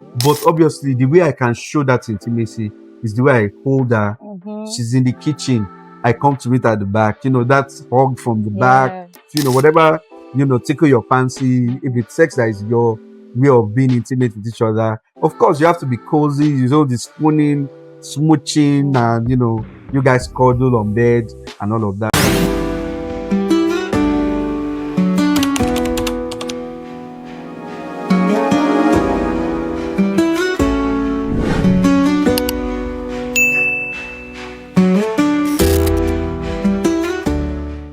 But obviously, the way I can show that intimacy is the way I hold her. Mm-hmm. She's in the kitchen. I come to meet her at the back. That's hug from the back. Yeah. Whatever, tickle your fancy. If it's sex that is your way of being intimate with each other, of course, you have to be cozy. The spooning, smooching, and, you guys cuddle on bed and all of that.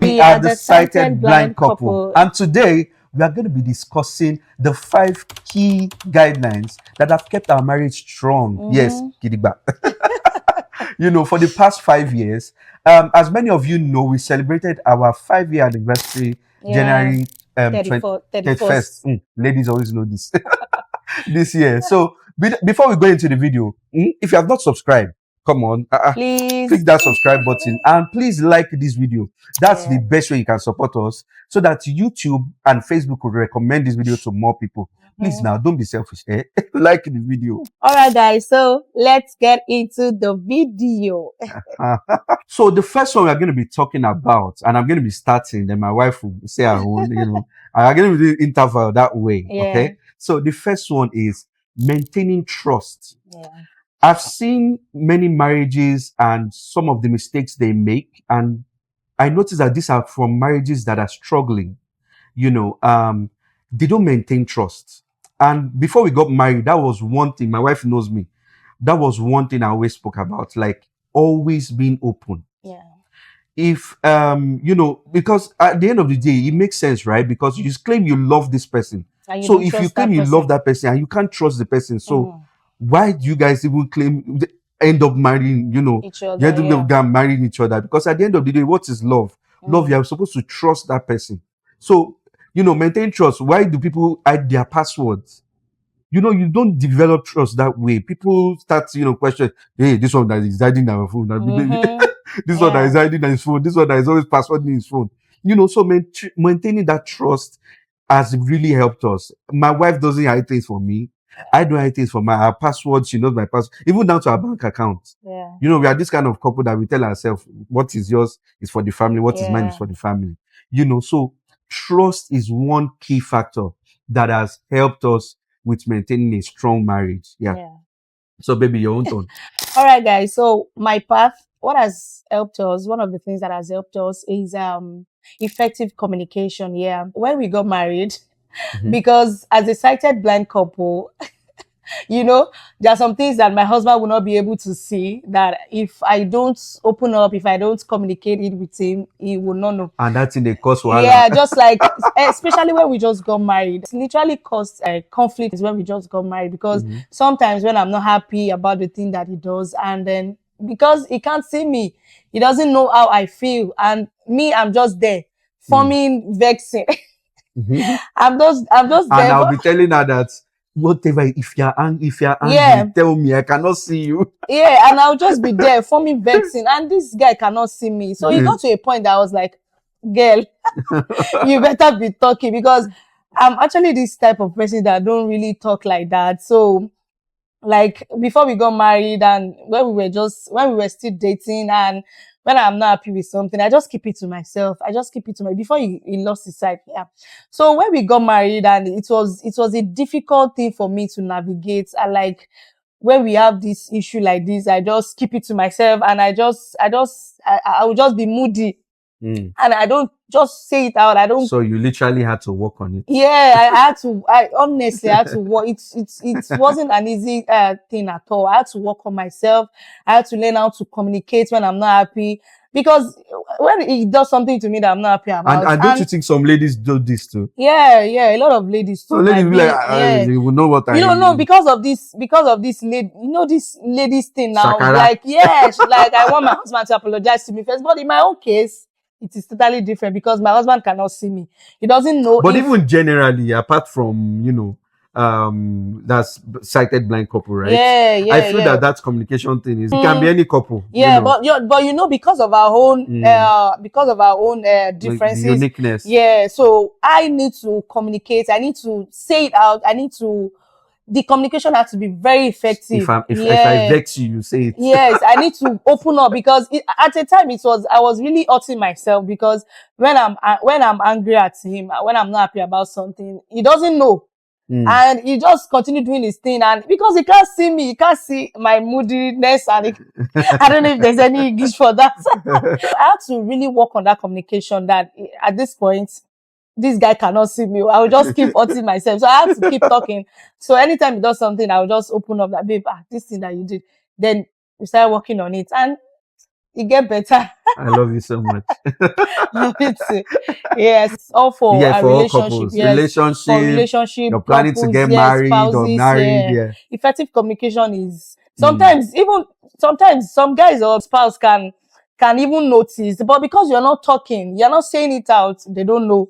We Are are the the sighted sighted blind blind couple. couple. And today we are going to be discussing the 5 key guidelines that have kept our marriage strong. Yes, Mm-hmm. Kidigba. For the past 5 years, as many of you know, we celebrated our 5-year anniversary Yeah. January 20, 31st. 31st. Ladies always know this this year. So before we go into the video, if you have not subscribed, come on, Please. click that subscribe button and please like this video. That's the Yeah. best way you can support us so that YouTube and Facebook will recommend this video to more people. Please now, don't be selfish. Like the video. All right, guys. So let's get into the video. So the first one we're going to be talking about, and I'm going to be starting, then my wife will say her own, I'm going to do the interval that way. Yeah. Okay. So the first one is maintaining trust. Yeah. I've seen many marriages and some of the mistakes they make, and I notice that these are from marriages that are struggling. They don't maintain trust. And before we got married, that was one thing. My wife knows me. That was one thing I always spoke about, like always being open. Yeah. If because at the end of the day, it makes sense, right? Because you just claim you love this person. And you So don't if you trust claim that you person. love that person and you can't trust the person, so why do you guys even claim end up marrying? Each You other. end up Yeah. marrying each other, because at the end of the day, what is love? Love, you are supposed to trust that person. So maintain trust. Why do people hide their passwords? You don't develop trust that way. People start, question, hey, this one that is hiding our phone, this one that is hiding his phone, this one that is always passwording his phone. So maintaining that trust has really helped us. My wife doesn't hide things for me. I don't hide things for my password. She knows my password, even down to our bank account. Yeah. We are this kind of couple that we tell ourselves, what is yours is for the family, what is mine is for the family. So trust is one key factor that has helped us with maintaining a strong marriage. Yeah. So baby, your own turn. All right, guys. So my path, what has helped us, one of the things that has helped us is effective communication. Yeah. When we got married, because as a sighted blind couple, there are some things that my husband will not be able to see, that if I don't open up, if I don't communicate it with him, he will not know. And that's in the cause wahala. Yeah, just like, especially when we just got married, it's literally caused conflict is when we just got married, because sometimes when I'm not happy about the thing that he does, and then because he can't see me, he doesn't know how I feel, and me, I'm just there forming vexing. I'm just And there. I'll be telling her that whatever, if you're angry, tell me, I cannot see you. Yeah, and I'll just be there forming vexing, and this guy cannot see me. So it got to a point that I was like, girl, you better be talking, because I'm actually this type of person that don't really talk like that. So like before we got married, and when we were still dating, and when I'm not happy with something, I just keep it to myself. Before he lost his sight. Yeah. So when we got married, and it was a difficult thing for me to navigate. And like when we have this issue like this, I just keep it to myself, and I will just be moody. And I don't just say it out. I don't. So you literally had to work on it. Yeah, I honestly had to work. It wasn't an easy thing at all. I had to work on myself. I had to learn how to communicate when I'm not happy, because when he does something to me that I'm not happy about. And don't you think some ladies do this too? Yeah, a lot of ladies too. So ladies be like, you will know what I don't know, because of this lady, this ladies thing now. Shakara. Like, yeah, like I want my husband to apologize to me first, but in my own case, it is totally different, because my husband cannot see me. He doesn't know. But even generally, apart from, that's sighted blind couple, right? Yeah. I feel that communication thing it can be any couple. Yeah, but because of our own differences, like uniqueness. Yeah, so I need to communicate. I need to say it out. I need to the communication has to be very effective. If I vex you, you say it. Yes, I need to open up because at a time I was really hurting myself because when I'm angry at him, when I'm not happy about something, he doesn't know. And he just continue doing his thing, and because he can't see me, he can't see my moodiness, and I don't know if there's any English for that. I had to really work on that communication, that at this point, this guy cannot see me. I will just keep hurting myself. So I have to keep talking. So anytime he does something, I will just open up that, babe, this thing that you did. Then we start working on it, and it get better. I love you so much. Love it too. Yes, all for Yeah, a for all relationship. couples. Yes, for relationship, you're planning to couples, get yes, married spouses, or married. Yeah. Effective communication is sometimes some guys or spouse can even notice, but because you're not talking, you're not saying it out, they don't know.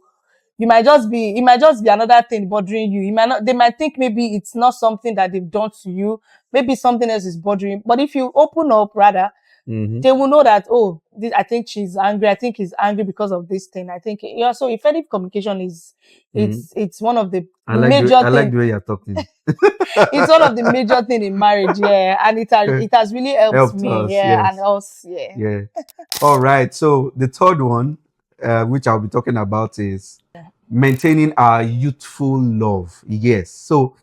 It might just be another thing bothering you. They might think maybe it's not something that they've done to you. Maybe something else is bothering. But if you open up, rather, they will know that, oh, I think she's angry. I think he's angry because of this thing. I think, so effective communication is, it's one of the major things. I like the way you're talking. It's one of the major things in marriage, yeah. And it has really helped me, us, yeah, yes. and us, yeah. Yeah. All right. So the third one, which I'll be talking about, is maintaining our youthful love. Yes. So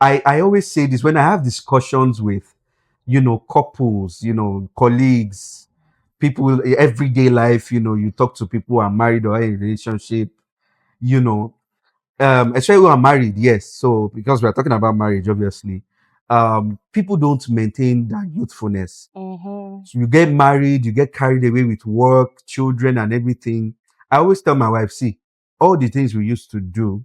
I always say this when I have discussions with, couples, colleagues, people, everyday life, you talk to people who are married or in a relationship, especially who are married, yes. So because we're talking about marriage, obviously, people don't maintain that youthfulness. So you get married, you get carried away with work, children, and everything. I always tell my wife, see, all the things we used to do,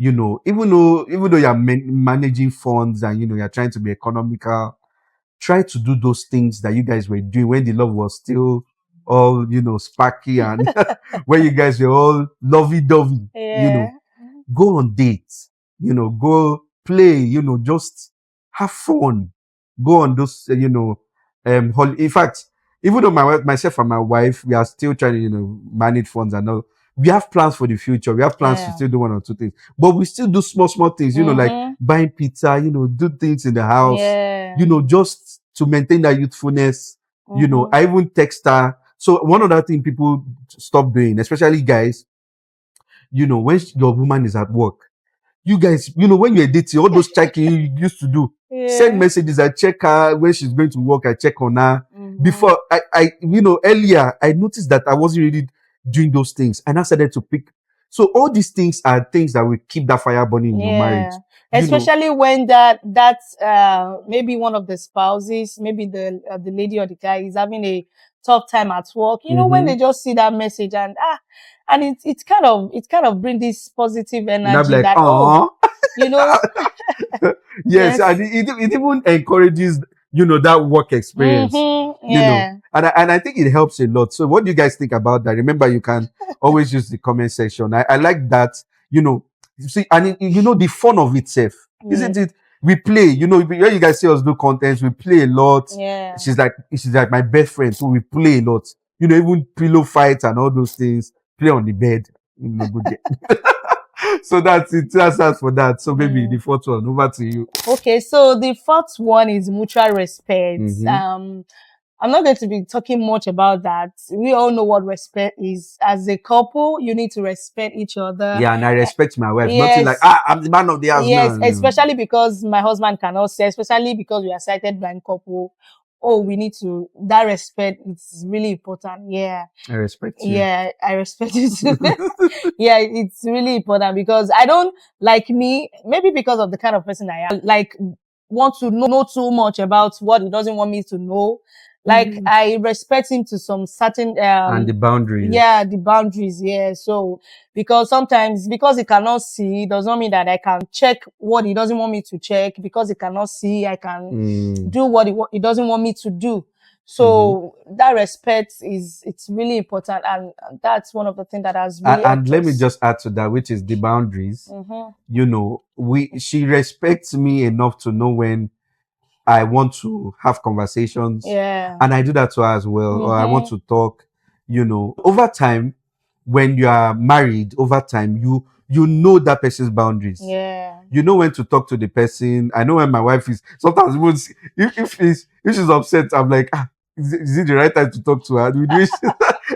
even though you're managing funds and you're trying to be economical, try to do those things that you guys were doing when the love was still all sparky and when you guys were all lovey-dovey. Go on dates, go play, just have fun, go on those in fact, even though myself and my wife, we are still trying to manage funds and all, we have plans for the future. We have plans to still do one or two things, but we still do small things, like buying pizza, do things in the house, just to maintain that youthfulness. I even text her. So one other thing people stop doing, especially guys, when your woman is at work, you guys, when you're dating, all those checking you used to do, send messages. I check her when she's going to work. I check on her. Before I earlier, I noticed that I wasn't really doing those things, and I started to pick. So all these things are things that will keep that fire burning in your marriage. Especially when that maybe one of the spouses, maybe the lady or the guy is having a tough time at work. When they just see that message and it kind of bring this positive energy like, yes, and it even encourages that work experience. And I think it helps a lot. So what do you guys think about that? Remember, you can always use the comment section. I like that. You see, and the fun of itself, isn't it? We play, when you guys see us do content, we play a lot. She's like my best friend, so we play a lot. Even pillow fights and all those things. Play on the bed. Good. So that's it. That's for that. So maybe the fourth one, over to you. Okay, so the fourth one is mutual respect. I'm not going to be talking much about that. We all know what respect is. As a couple, you need to respect each other. Yeah, and I respect my wife. Nothing like, I'm the man of the house now. Yes, especially because my husband cannot say, especially because we are sighted blind couple. Oh, we need to, that respect is really important. Yeah. I respect you. Yeah, I respect you too. Yeah, it's really important because I don't, like me, maybe because of the kind of person I am, like, want to know too much about what he doesn't want me to know. Like, I respect him to some certain, and the boundaries. Yeah, the boundaries. Yeah. So, because sometimes, because he cannot see, does not mean that I can check what he doesn't want me to check. Because he cannot see, I can do what he doesn't want me to do. So that respect it's really important. And that's one of the things that has really and let me just add to that, which is the boundaries. She respects me enough to know when I want to have conversations, and I do that to her as well. Or I want to talk, over time, when you are married, over time, You know that person's boundaries. Yeah. You know when to talk to the person. I know when my wife is sometimes even if she's upset, I'm like, is it the right time to talk to her?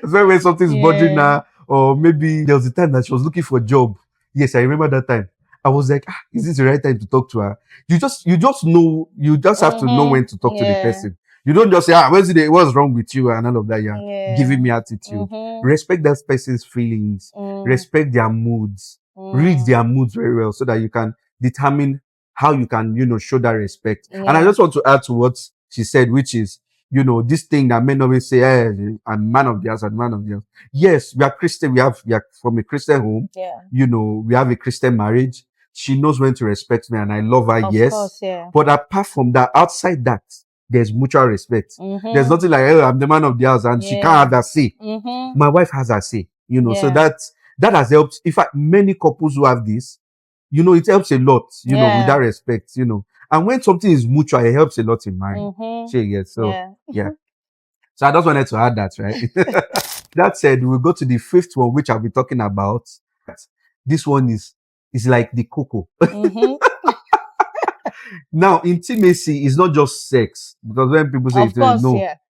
Especially when something's bothering Yeah. her, or maybe there was a time that she was looking for a job. Yes, I remember that time. I was like, is this the right time to talk to her? You just know, you just have to know when to talk to the Yeah. person. You don't just say, what's wrong with you and all of that. Yeah, giving me attitude. Respect that person's feelings. Respect their moods. Read their moods very well so that you can determine how you can, show that respect. And I just want to add to what she said, which is, this thing that men always say, I'm man of the house, I'm man of the house. Yes, we are Christian. We are from a Christian home. Yeah. We have a Christian marriage. She knows when to respect me and I love her. Of yes. course, yeah. But apart from that, outside that, there's mutual respect. There's nothing like, I'm the man of the house and she can't have that say. My wife has her say, so that has helped. In fact, many couples who have this, it helps a lot, with that respect, and when something is mutual, it helps a lot in marriage. So, yeah. So I just wanted to add that, right? That said, we'll go to the fifth one, which I'll be talking about. This one is like the cocoa. Now, intimacy is not just sex, because when people say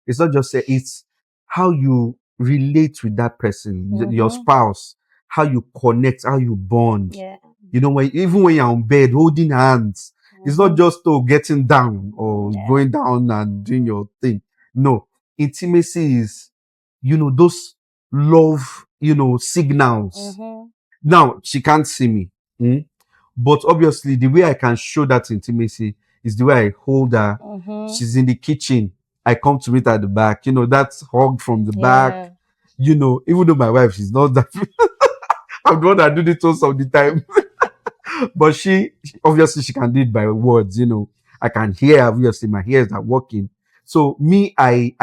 it's not just sex, it's how you relate with that person, your spouse, how you connect, how you bond. Yeah. Even when you're on bed holding hands, it's not just getting down or going down and doing your thing. No, intimacy is, those love, signals. Now, she can't see me. But obviously, the way I can show that intimacy is the way I hold her. She's in the kitchen. I come to meet her at the back. That's hug from the back. Even though my wife, she's not that. I'm the one that do this most of the time. But she obviously, she can do it by words. I can hear, obviously, my ears are working. So me, I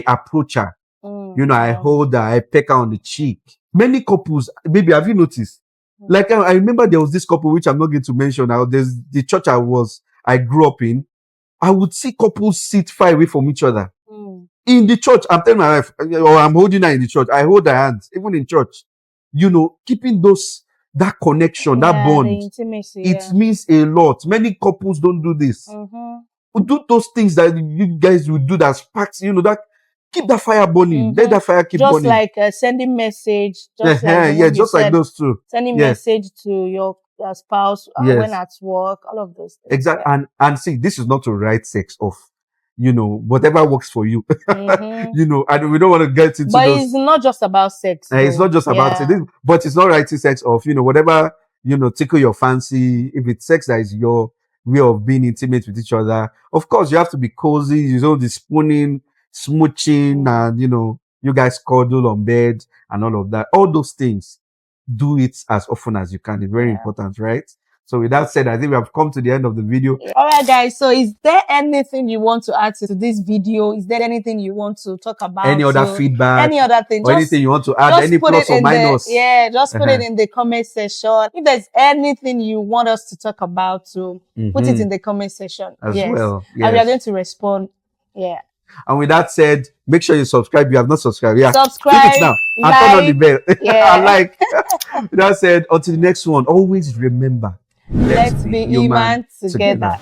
approach her. I hold her, I peck her on the cheek. Many couples, baby, have you noticed? Like, I remember there was this couple, which I'm not going to mention now. There's the church I grew up in. I would see couples sit far away from each other. In the church, I'm telling my wife, or I'm holding her in the church. I hold her hands, even in church. Keeping that connection, that bond. The intimacy, it means a lot. Many couples don't do this. Do those things that you guys would do that sparks, that keep that fire burning. Let that fire keep burning. Just like sending message. Just like just like those two. Sending message to your spouse when at work. All of those things. Exactly. And see, this is not to write sex off. Whatever works for you. And we don't want to get into But those. it's not just about sex. It's not just about it. But it's not writing sex off. Whatever, tickle your fancy. If it's sex that is your way of being intimate with each other, of course, you have to be cozy. The spooning, smooching, and you guys cuddle on bed and all of that. All those things, do it as often as you can. It's very important, right? So with that said, I think we have come to the end of the video. All right, guys. So is there anything you want to add to this video? Is there anything you want to talk about? Any other feedback? Any other thing? Or anything you want to add? Any plus or minus? Just put it in the comment section. If there's anything you want us to talk about, put it in the comment section. As well. Yes. And we are going to respond. Yeah. And with that said, make sure you subscribe. If you have not subscribed, subscribe. Click it now and turn on the bell. And like. With that said, until the next one, always remember. Let's be human together.